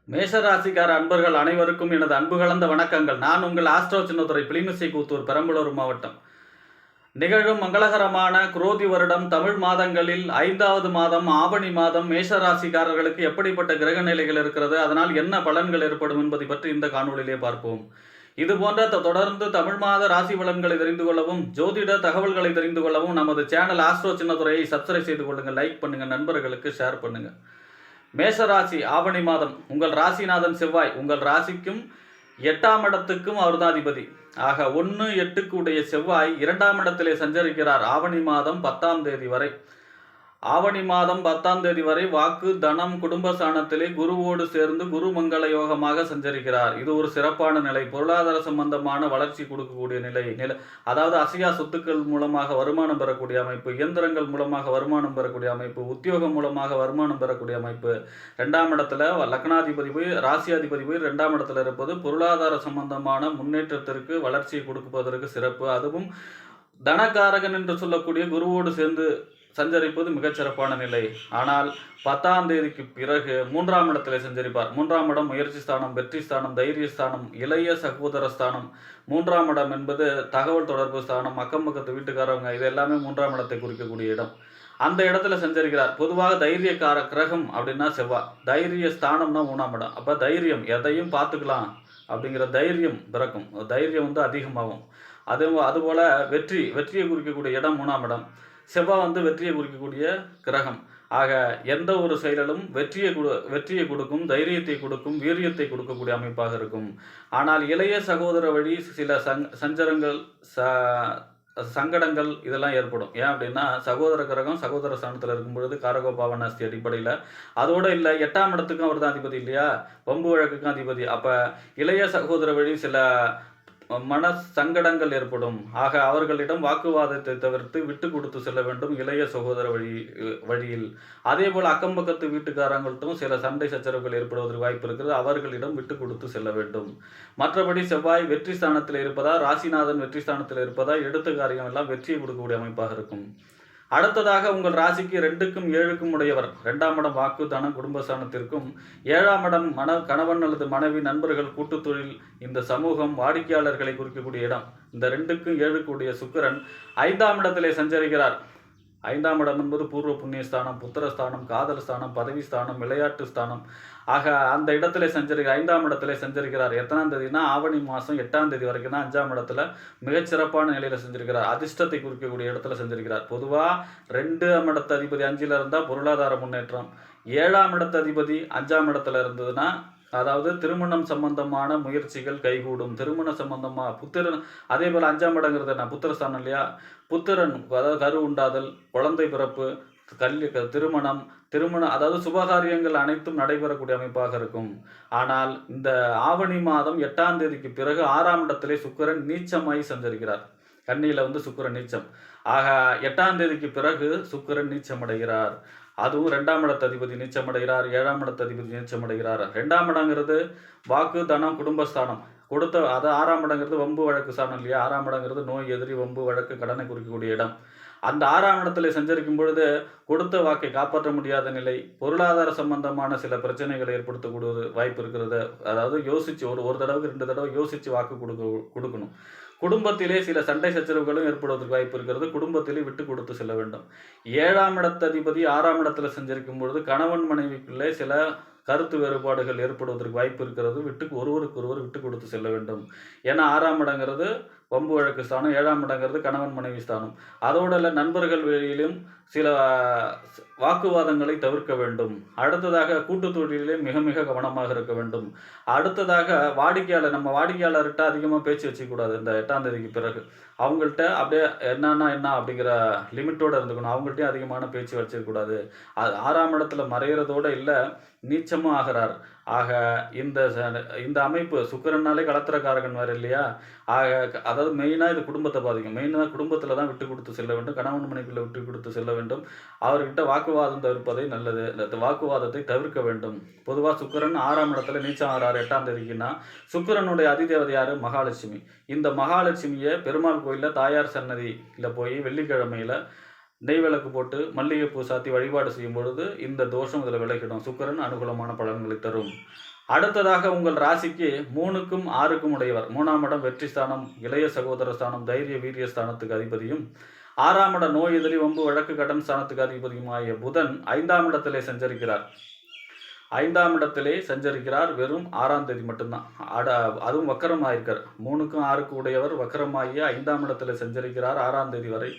மேஷராசிக்கார அன்பர்கள் அனைவருக்கும் எனது அன்பு கலந்த வணக்கங்கள். நான் உங்கள் ஆஸ்ட்ரோ சின்னதுரை, பிளிமிசை கூத்தூர், பெரம்பலூர் மாவட்டம். நிகழும் மங்களகரமான குரோதி வருடம் தமிழ் மாதங்களில் 5வது மாதம் ஆவணி மாதம் மேஷராசிக்காரர்களுக்கு எப்படிப்பட்ட கிரக நிலைகள் இருக்கிறது, அதனால் என்ன பலன்கள் ஏற்படும் என்பதை பற்றி இந்த காணொலியிலே பார்ப்போம். இது போன்ற தொடர்ந்து தமிழ் மாத ராசி பலன்களை தெரிந்து கொள்ளவும், ஜோதிட தகவல்களை தெரிந்து கொள்ளவும் நமது சேனல் ஆஸ்ட்ரோ சின்னதுரையை சப்ஸ்கிரைப் செய்து கொள்ளுங்கள், லைக் பண்ணுங்கள், நண்பர்களுக்கு ஷேர் பண்ணுங்கள். மேஷராசி ஆவணி மாதம். உங்கள் ராசிநாதன் செவ்வாய் உங்கள் ராசிக்கும் 8ஆம் இடத்துக்கும் அவர்தாதிபதி. ஆக 1-8 உடைய செவ்வாய் 2ஆம் இடத்திலே சஞ்சரிக்கிறார் ஆவணி மாதம் 10ஆம் தேதி வரை. ஆவணி மாதம் 10ஆம் தேதி வரை வாக்கு தனம் குடும்பஸ்தானத்திலே குருவோடு சேர்ந்து குரு மங்கள யோகமாக சஞ்சரிக்கிறார். இது ஒரு சிறப்பான நிலை. பொருளாதார சம்பந்தமான வளர்ச்சி கொடுக்கக்கூடிய நிலை. அதாவது அசையா சொத்துக்கள் மூலமாக வருமானம் பெறக்கூடிய அமைப்பு, இயந்திரங்கள் மூலமாக வருமானம் பெறக்கூடிய அமைப்பு, உத்தியோகம் மூலமாக வருமானம் பெறக்கூடிய அமைப்பு. 2ஆம் இடத்துல லக்னாதிபதி போய் ராசியாதிபதி போய் 2ஆம் இடத்துல இருப்பது பொருளாதார சம்பந்தமான முன்னேற்றத்திற்கு வளர்ச்சியை கொடுப்பதற்கு சிறப்பு. அதுவும் தனகாரகன் என்று சொல்லக்கூடிய குருவோடு சேர்ந்து சஞ்சரிப்பது மிகச்சிறப்பான நிலை. ஆனால் 10ஆம் தேதிக்கு பிறகு 3ஆம் இடத்திலே சஞ்சரிப்பார். 3ஆம் இடம் முயற்சி ஸ்தானம், வெற்றி ஸ்தானம், தைரிய ஸ்தானம், இளைய சகோதர ஸ்தானம். 3ஆம் இடம் என்பது தகவல் தொடர்பு ஸ்தானம், அக்கம் பக்கத்து வீட்டுக்காரவங்க, இது எல்லாமே 3ஆம் இடத்தை குறிக்கக்கூடிய இடம். அந்த இடத்துல சஞ்சரிக்கிறார். பொதுவாக தைரியக்கார கிரகம் அப்படின்னா செவ்வாய், தைரிய ஸ்தானம்னா 3ஆம் இடம். அப்போ தைரியம், எதையும் பார்த்துக்கலாம் அப்படிங்கிற தைரியம் பிறக்கும், தைரியம் அதிகமாகும். அதுபோல வெற்றியை குறிக்கக்கூடிய இடம் 3ஆம் இடம். செவ்வாய் வெற்றியை குறிக்கக்கூடிய கிரகம். ஆக எந்த ஒரு செயலிலும் வெற்றியை கொடுக்கும், தைரியத்தை கொடுக்கும், வீரியத்தை கொடுக்கக்கூடிய அமைப்பாக இருக்கும். ஆனால் இளைய சகோதர வழி சில சங்கடங்கள் இதெல்லாம் ஏற்படும். ஏன் அப்படின்னா சகோதர கிரகம் சகோதர ஸ்தானத்தில் இருக்கும் பொழுது காரகோபாவனாஸ்தி அடிப்படையில். அதோடு இல்லை 8ஆம் இடத்துக்கும் அவர் தான் அதிபதி இல்லையா, வம்பு வழக்குக்கும் அதிபதி. அப்போ இளைய சகோதர வழி சில மன சங்கடங்கள் ஏற்படும். ஆக அவர்களிடம் வாக்குவாதத்தை தவிர்த்து விட்டு கொடுத்து செல்ல வேண்டும் இளைய சகோதர வழியில். அதே போல் அக்கம்பக்கத்து வீட்டுக்காரங்கள்ட்டும் சில சண்டை சச்சரவுகள் ஏற்படுவதற்கு வாய்ப்பு இருக்கிறது. அவர்களிடம் விட்டு கொடுத்து செல்ல வேண்டும். மற்றபடி செவ்வாய் வெற்றி ஸ்தானத்தில் இருப்பதா, ராசிநாதன் வெற்றி ஸ்தானத்தில் இருப்பதா, எடுத்த காரியம் எல்லாம் வெற்றியை கொடுக்கக்கூடிய அமைப்பாக இருக்கும். அடுத்ததாக உங்கள் ராசிக்கு 2க்கும் 7க்கும் உடையவர். 2ஆம் இடம் வாக்கு தனம் குடும்பஸ்தானத்திற்கும், 7ஆம் இடம் கணவன் அல்லது மனைவி, நண்பர்கள், கூட்டு தொழில், இந்த சமூகம், வாடிக்கையாளர்களை குறிக்கக்கூடிய இடம். இந்த 2க்கும் 7க்கும் உடைய சுக்கிரன் 5ஆம் இடத்திலே சஞ்சரிக்கிறார். 5ஆம் இடம் என்பது பூர்வ புண்ணிய ஸ்தானம், புத்திரஸ்தானம், காதல் ஸ்தானம், பதவி ஸ்தானம், விளையாட்டு ஸ்தானம். ஆக அந்த இடத்துல 5ஆம் இடத்துல சஞ்சரிக்கிறார். எத்தனாம் தேதினா ஆவணி மாதம் 8ஆம் தேதி வரைக்கும் தான் 5ஆம் இடத்துல மிகச்சிறப்பான நிலையில் செஞ்சிருக்கிறார். அதிர்ஷ்டத்தை குறிக்கக்கூடிய இடத்துல செஞ்சிருக்கிறார். பொதுவாக 2ஆம் இடத்து அதிபதி 5ல் இருந்தால் பொருளாதார முன்னேற்றம், 7ஆம் இடத்து அதிபதி 5ஆம் இடத்துல இருந்ததுன்னா அதாவது திருமணம் சம்பந்தமான முயற்சிகள் கைகூடும். திருமண சம்பந்தமாக புத்திரன், அதே போல் 5ஆம் இடங்கிறது என்ன, புத்திரஸ்தானம் இல்லையா. புத்திரன் அதாவது கரு உண்டாதல், குழந்தை பிறப்பு, திருமணம் அதாவது சுபகாரியங்கள் அனைத்தும் நடைபெறக்கூடிய அமைப்பாக இருக்கும். ஆனால் இந்த ஆவணி மாதம் 8ஆம் தேதிக்கு பிறகு 6ஆம் இடத்திலே சுக்கிரன் நீச்சமாய் சஞ்சரிக்கிறார். கன்னியில் சுக்கிரன் நீச்சம். ஆக 8ஆம் தேதிக்கு பிறகு சுக்கிரன் நீச்சமடைகிறார். அதுவும் 2ஆம் இடத்து அதிபதி நீச்சமடைகிறார், 7ஆம் இடத்து அதிபதி நீச்சமடைகிறார். 2ஆம் இடங்கிறது வாக்கு தனம் குடும்பஸ்தானம். அது 6ஆம் இடங்கிறது வம்பு வழக்கு ஸ்தானம் இல்லையா. 6ஆம் இடங்கிறது நோய், எதிரி, வம்பு வழக்கு, கடனை குறிக்கக்கூடிய இடம். அந்த 6ஆம் இடத்துல சஞ்சரிக்கும் பொழுது கொடுத்த வாக்கை காப்பாற்ற முடியாத நிலை, பொருளாதார சம்பந்தமான சில பிரச்சனைகளை ஏற்படுத்தக்கூடிய வாய்ப்பு இருக்கிறது. அதாவது யோசிச்சு ஒரு தடவைக்கு 2 தடவை யோசிச்சு வாக்கு கொடுக்கணும். குடும்பத்திலே சில சண்டை சச்சரவுகளும் ஏற்படுவதற்கு வாய்ப்பு இருக்கிறது. குடும்பத்திலே விட்டு கொடுத்து செல்ல வேண்டும். 7ஆம் இடத்து அதிபதி 6ஆம் இடத்துல சஞ்சரிக்கும் பொழுது கணவன் மனைவிக்குள்ளே சில கருத்து வேறுபாடுகள் ஏற்படுவதற்கு வாய்ப்பு இருக்கிறது. ஒருவருக்கொருவர் விட்டு கொடுத்து செல்ல வேண்டும். ஏன்னா 6ஆம் இடங்கிறது வம்பு வழக்கு ஸ்தானம், 7ஆம் இடங்கிறது கணவன் மனைவி ஸ்தானம். அதோட நண்பர்கள் வெளியிலும் சில வாக்குவாதங்களை தவிர்க்க வேண்டும். அடுத்ததாக கூட்டு தொழிலே மிக மிக கவனமாக இருக்க வேண்டும். அடுத்ததாக நம்ம வாடிக்கையாளர்கிட்ட அதிகமாக பேச்சு வச்சுக்கூடாது. இந்த 8ஆம் தேதிக்கு பிறகு அவங்கள்ட்ட அப்படியே என்ன அப்படிங்கிற லிமிட்டோடு இருந்துக்கணும். அவங்கள்ட்டையும் அதிகமான பேச்சு வச்சிருக்கூடாது. 6ஆம் இடத்துல மறைகிறதோடு இல்லை, நீச்சமும் ஆகிறார். ஆக இந்த அமைப்பு சுக்கிரனாலே கலத்திரக்காரகன் வேறு இல்லையா. ஆக அதாவது மெயினாக இது குடும்பத்தை பாதிக்கும். மெயினாக குடும்பத்தில் தான் விட்டு கொடுத்து செல்ல வேண்டும். கணவன் மனைவிக்குள்ள விட்டு கொடுத்து செல்ல வேண்டும். அவர்கிட்ட வாக்குவாதம் தவிர்ப்பதை நல்லது. வாக்குவாதத்தை தவிர்க்க வேண்டும். பொதுவாக சுக்கிரன் 6ஆம் இடத்துல நீச்சம் ஆகிறார் 8ஆம் தேதிக்குன்னா, சுக்கிரனுடைய அதிதேவதை யாரு, மகாலட்சுமி. இந்த மகாலட்சுமியை பெருமாள் கோயிலில் தாயார் சன்னதியில் போய் வெள்ளிக்கிழமையில் நெய் விளக்கு போட்டு மல்லிகைப்பூ சாத்தி வழிபாடு செய்யும் பொழுது இந்த தோஷம் இதில் விலகிடும். சுக்கிரன் அனுகூலமான பலன்களை தரும். அடுத்ததாக உங்கள் ராசிக்கு 3க்கும் 6க்கும் உடையவர். 3ஆம் இடம் வெற்றி ஸ்தானம், இளைய சகோதர ஸ்தானம், தைரிய வீரிய ஸ்தானத்துக்கு அதிபதியும், 6ஆம் இடம் நோய் எதிரி வம்பு வழக்கு கடன் ஸ்தானத்துக்கு அதிபதியுமாகிய புதன் 5ஆம் இடத்திலே சஞ்சரிக்கிறார். 5ஆம் இடத்திலே சஞ்சரிக்கிறார். வெறும் 6ஆம் தேதி மட்டும்தான். அதுவும் வக்கரமாயிருக்கார். 3க்கும் 6க்கும் உடையவர் வக்கரமாகிய 5ஆம் இடத்திலே சஞ்சரிக்கிறார் 6ஆம் தேதி வரை.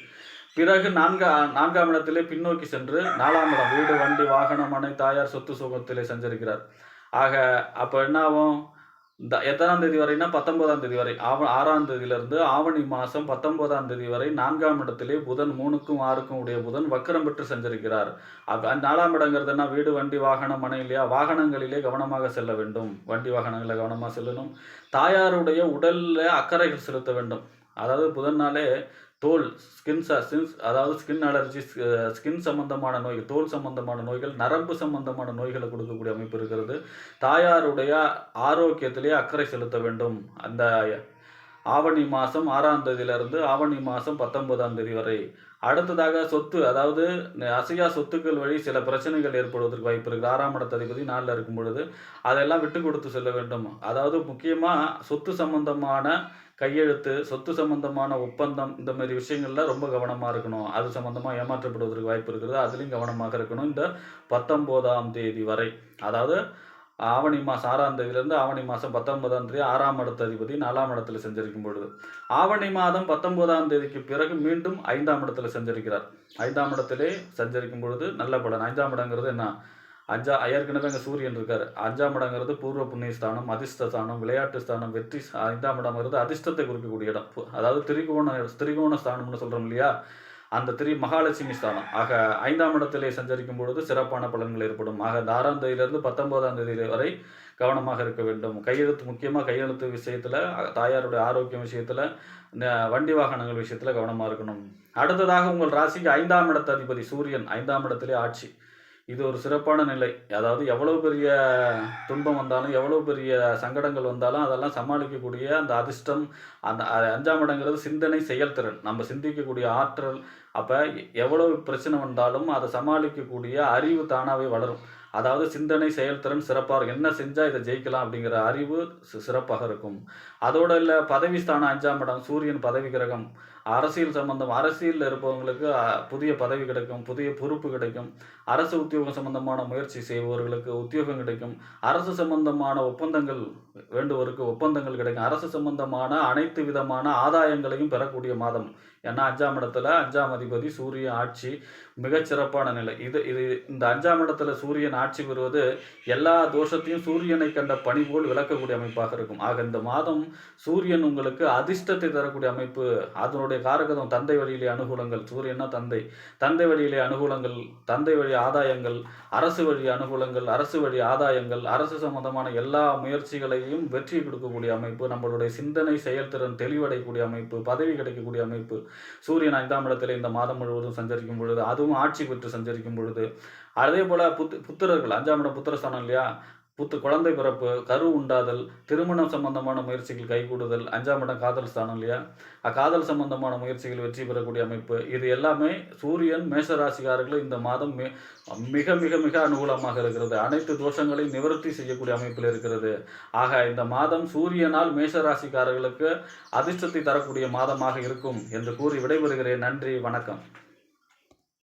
பிறகு 4ஆம் இடத்திலே பின்னோக்கி சென்று 4ஆம் இடம் வீடு வண்டி வாகனம் மனை தாயார் சொத்து சுகத்திலே சஞ்சரிக்கிறார். ஆக அப்போ என்ன ஆகும்? எத்தனாம் தேதி வரைனா 19ஆம் தேதி வரை. 6ஆம் தேதியிலிருந்து ஆவணி மாதம் 19ஆம் தேதி வரை 4ஆம் இடத்திலே புதன் 3க்கும் 6க்கும் உடைய புதன் வக்கரம் பெற்று சஞ்சரிக்கிறார். 4ஆம் இடங்கிறதுனா வீடு வண்டி வாகனம் மனை இல்லையா? வாகனங்களிலே கவனமாக செல்ல வேண்டும். வண்டி வாகனங்களை கவனமாக செல்லணும். தாயாருடைய உடலில் அக்கறைகள் செலுத்த வேண்டும். அதாவது புதன்னாலே தோல் அதாவது ஸ்கின் அலர்ஜி, ஸ்கின் சம்பந்தமான நோய்கள், தோல் சம்பந்தமான நோய்கள், நரம்பு சம்பந்தமான நோய்களை கொடுக்கக்கூடிய அமைப்பு இருக்கிறது. தாயாருடைய ஆரோக்கியத்திலே அக்கறை செலுத்த வேண்டும். அந்த ஆவணி மாதம் 6ஆம் தேதியிலிருந்து ஆவணி மாதம் 19ஆம் தேதி வரை. அடுத்ததாக சொத்து, அதாவது அசையா சொத்துக்கள் வழி சில பிரச்சனைகள் ஏற்படுவதற்கு வாய்ப்பு இருக்குது. 6ஆம் இடத்த அதிபதி 4ல் இருக்கும் பொழுது அதெல்லாம் விட்டு கொடுத்து செல்ல வேண்டும். அதாவது முக்கியமாக சொத்து சம்பந்தமான கையெழுத்து, சொத்து சம்பந்தமான ஒப்பந்தம், இந்த மாதிரி விஷயங்கள்ல ரொம்ப கவனமாக இருக்கணும். அது சம்பந்தமாக ஏமாற்றப்படுவதற்கு வாய்ப்பு இருக்கிறது. அதுலேயும் கவனமாக இருக்கணும். இந்த 19ஆம் தேதி வரை, அதாவது ஆவணி மாதம் 6ஆம் தேதியிலிருந்து ஆவணி மாதம் 19ஆம் தேதி 6ஆம் இடத்த அதிபதி 4ஆம் இடத்துல சஞ்சரிக்கும் பொழுது, ஆவணி மாதம் 19ஆம் தேதிக்கு பிறகு மீண்டும் 5ஆம் இடத்துல சஞ்சரிக்கிறார். 5ஆம் இடத்திலே சஞ்சரிக்கும் பொழுது நல்ல பலன். 5ஆம் இடங்கிறது என்ன? ஏற்கனவே அங்கே சூரியன் இருக்கார். 5ஆம் இடங்கிறது பூர்வ புண்ணிய ஸ்தானம், அதிர்ஷ்ட ஸ்தானம், விளையாட்டு ஸ்தானம், வெற்றி. 5ஆம் இடங்கிறது அதிர்ஷ்டத்தை குறிக்கக்கூடிய இடம். அதாவது திரிகோண ஸ்தானம்னு சொல்கிறோம் இல்லையா? அந்த மகாலட்சுமி ஸ்தானம். ஆக 5ஆம் இடத்திலே சஞ்சரிக்கும் பொழுது சிறப்பான பலன்கள் ஏற்படும். ஆக இந்த 6ஆம் தேதியிலிருந்து 19ஆம் தேதி வரை கவனமாக இருக்க வேண்டும். கையெழுத்து, முக்கியமாக கையெழுத்து விஷயத்தில், தாயாருடைய ஆரோக்கியம் விஷயத்தில், வண்டி வாகனங்கள் விஷயத்தில் கவனமாக இருக்கணும். அடுத்ததாக உங்கள் ராசிக்கு 5ஆம் இடத்த அதிபதி சூரியன் 5ஆம் இடத்திலே ஆட்சி. இது ஒரு சிறப்பான நிலை. அதாவது எவ்வளோ பெரிய துன்பம் வந்தாலும், எவ்வளோ பெரிய சங்கடங்கள் வந்தாலும் அதெல்லாம் சமாளிக்கக்கூடிய அந்த அதிர்ஷ்டம். அந்த 5ஆம் இடங்கிறது சிந்தனை, செயல்திறன், நம்ம சிந்திக்கக்கூடிய ஆற்றல். அப்போ எவ்வளோ பிரச்சனை வந்தாலும் அதை சமாளிக்கக்கூடிய அறிவு தானாகவே வளரும். அதாவது சிந்தனை, செயல்திறன் சிறப்பாக இருக்கும். என்ன செஞ்சால் இதை ஜெயிக்கலாம் அப்படிங்கிற அறிவு சிறப்பாக இருக்கும். அதோடு இல்லை, பதவி ஸ்தானம் 5ஆம் இடம், சூரியன் பதவி கிரகம். அரசியல் சம்பந்தம், அரசியலில் இருப்பவங்களுக்கு புதிய பதவி கிடைக்கும், புதிய பொறுப்பு கிடைக்கும். அரசு உத்தியோகம் சம்பந்தமான முயற்சி செய்பவர்களுக்கு உத்தியோகம் கிடைக்கும். அரசு சம்பந்தமான ஒப்பந்தங்கள் வேண்டுவோருக்கு ஒப்பந்தங்கள் கிடைக்கும். அரசு சம்பந்தமான அனைத்து விதமான ஆதாயங்களையும் பெறக்கூடிய மாதம். ஏன்னா 5ஆம் இடத்துல 5ஆம் அதிபதி சூரியன் ஆட்சி, மிகச்சிறப்பான நிலை. இந்த 5ஆம் இடத்துல சூரியன் ஆட்சி பெறுவது எல்லா தோஷத்தையும் சூரியனை கண்ட பனி போல் விளக்கக்கூடிய அமைப்பாக இருக்கும். ஆக இந்த மாதம் சூரியன் உங்களுக்கு அதிர்ஷ்டத்தை தரக்கூடிய அமைப்பு. அதனுடைய காரகதம் தந்தை வழியிலே அனுகூலங்கள். சூரியனா தந்தை, தந்தை வழியிலே அனுகூலங்கள், தந்தை வழி ஆதாயங்கள், அரசு வழி அனுகூலங்கள், அரசு வழி ஆதாயங்கள், அரசு சம்பந்தமான எல்லா முயற்சிகளையும் வெற்றி கொடுக்கக்கூடிய அமைப்பு. நம்மளுடைய சிந்தனை, செயல்திறன் தெளிவடையக்கூடிய அமைப்பு, பதவி கிடைக்கக்கூடிய அமைப்பு. சூரியன் 5ஆம் இடத்துல இந்த மாதம் முழுவதும் சஞ்சரிக்கும் பொழுது, அதுவும் ஆட்சி பெற்று சஞ்சரிக்கும் பொழுது, அதே போல புத்திரர்கள் 5ஆம் இடம் புத்திரஸ்தானம் இல்லையா? குழந்தை பிறப்பு, கரு உண்டாதல், திருமணம் சம்பந்தமான முயற்சிகள் கைகூடுதல். 5ஆம் இடம் காதல் ஸ்தானம் இல்லையா? காதல் சம்பந்தமான முயற்சிகள் வெற்றி பெறக்கூடிய அமைப்பு. இது எல்லாமே சூரியன் மேஷராசிக்காரர்கள் இந்த மாதம் மிக மிக மிக அனுகூலமாக இருக்கிறது. அனைத்து தோஷங்களையும் நிவர்த்தி செய்யக்கூடிய அமைப்பில் இருக்கிறது. ஆக இந்த மாதம் சூரியனால் மேஷராசிக்காரர்களுக்கு அதிர்ஷ்டத்தை தரக்கூடிய மாதமாக இருக்கும் என்று கூறி விடைபெறுகிறேன். நன்றி, வணக்கம்.